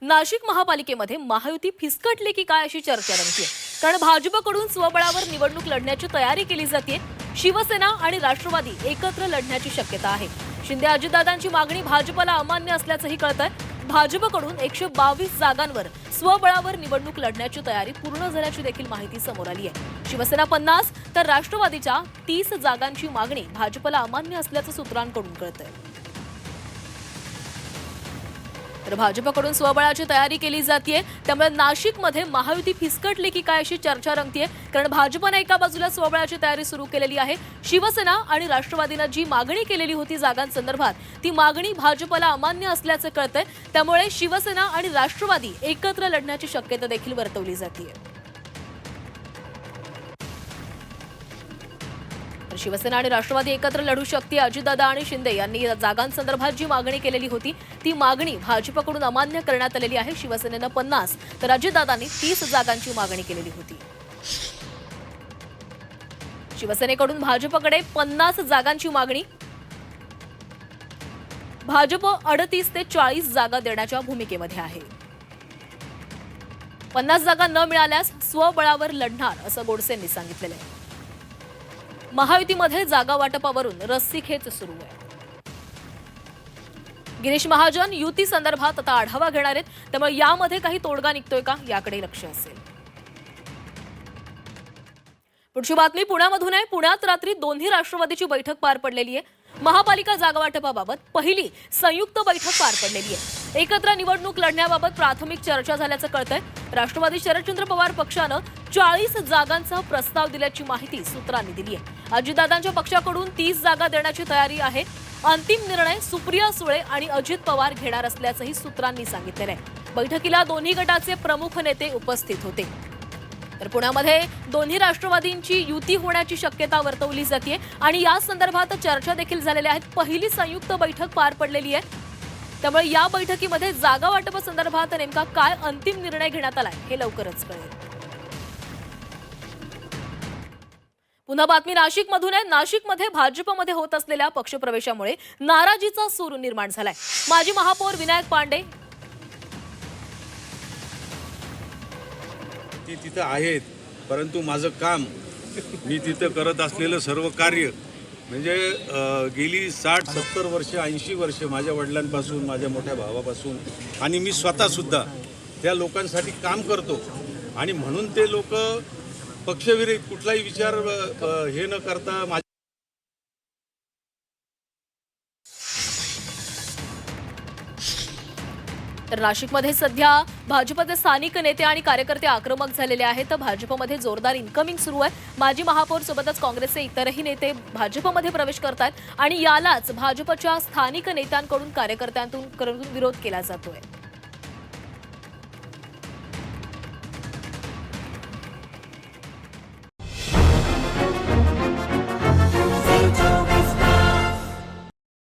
नाशिक महापालिकेमध्ये महायुती फिसकटली की काय अशी चर्चा रंगतेय। कारण भाजपकडून स्वबळावर निवडणूक लढण्याची तयारी केली जाते। शिवसेना आणि राष्ट्रवादी एकत्र लढण्याची शक्यता आहे। शिंदे अजितदादांची मागणी भाजपला अमान्य असल्याचंही कळतंय। भाजपकडून 122 जागांवर स्वबळावर निवडणूक लढण्याची तयारी पूर्ण झाल्याची देखील माहिती समोर आली आहे। शिवसेना 50 तर राष्ट्रवादीच्या 30 जागांची मागणी भाजपला अमान्य असल्याचं सूत्रांकडून कळतंय। तर भाजपकडून स्वबळाची तयारी केली जाते, त्यामुळे नाशिकमध्ये महायुती फिसकटली की काय अशी चर्चा रंगतेय। कारण भाजपने एका बाजूला स्वबळाची तयारी सुरू केलेली आहे। शिवसेना आणि राष्ट्रवादीने जी मागणी केलेली होती जागांसंदर्भात ती मागणी भाजपला अमान्य असल्याचं कळतंय। त्यामुळे शिवसेना आणि राष्ट्रवादी एकत्र लढण्याची शक्यता देखील वर्तवली जाते। शिवसेना आणि राष्ट्रवादी एकत्र लढू शकते। अजितदादा आणि शिंदे यांनी जागांसंदर्भात जी मागणी केलेली होती ती मागणी भाजपकडून अमान्य करण्यात आलेली आहे। शिवसेनेनं 50 तर अजितदादांनी 30 जागांची मागणी केलेली होती। शिवसेनेकडून भाजपकडे 50 जागांची मागणी, भाजप 38 ते 40 जागा देण्याच्या भूमिकेमध्ये आहे। 50 जागा न मिळाल्यास स्वबळावर लढणार असं गोडसेंनी सांगितलेलं आहे। महायुतीमध्ये जागा वाटपावरून रस्सीखेच सुरू आहे। गिरीश महाजन युती संदर्भात आता आढावा घेणार आहेत, त्यामुळे यामध्ये काही तोडगा निघतोय का याकडे लक्ष असेल। पुढची बातमी पुण्यामधून आहे। पुण्यात रात्री दोन्ही राष्ट्रवादीची बैठक पार पडलेली आहे। महापालिका जागा वाटपाबाबत पहिली संयुक्त बैठक पार पडलेली आहे। एकत्र निवडणूक लढण्याबाबत प्राथमिक चर्चा झाल्याचं कळतंय। राष्ट्रवादी शरदचंद्र पवार पक्षानं 40 जागांचा प्रस्ताव दिल्याची माहिती सूत्रांनी दिली आहे। अजितदादांच्या पक्षाकडून 30 जागा देण्याची तयारी आहे। अंतिम निर्णय सुप्रिया सुळे आणि अजित पवार घेणार असल्याचंही सूत्रांनी सांगितलेलं आहे। बैठकीला दोन्ही गटाचे प्रमुख नेते उपस्थित होते। तर पुण्यामध्ये दोन्ही राष्ट्रवादींची युती होण्याची शक्यता वर्तवली जाते आणि या संदर्भात चर्चा देखील झालेल्या आहेत। पहिली संयुक्त बैठक पार पडलेली आहे, त्यामुळे या बैठकीमध्ये जागा वाटपासंदर्भात नेमका काय अंतिम निर्णय घेण्यात आलाय हे लवकरच कळेल। पुन्हा बातमी नाशिकमधून आहे। नाशिकमध्ये भाजपमध्ये होत असलेल्या पक्षप्रवेशामुळे नाराजीचा सूर निर्माण झालाय। माजी महापौर विनायक पांडे तिथं आहेत, परंतु माझं काम मी तिथं करत असलेलं सर्व कार्य म्हणजे गेली 60-70 वर्ष 80 वर्ष माझ्या वडिलांपासून माझ्या मोठ्या भावापासून आणि मी स्वतःसुद्धा त्या लोकांसाठी काम करतो आणि म्हणून ते लोक पक्षविरहित कुठलाही विचार हे न करता तर नाशिकमध्ये सध्या भाजपचे स्थानिक नेते आणि कार्यकर्ते आक्रमक झालेले आहेत। तर भाजपमध्ये जोरदार इन्कमिंग सुरू आहे। माजी महापौर सोबतच काँग्रेसचे इतरही नेते भाजपमध्ये प्रवेश करतात आणि यालाच भाजपच्या स्थानिक नेत्यांकडून कार्यकर्त्यांकडून विरोध केला जातोय।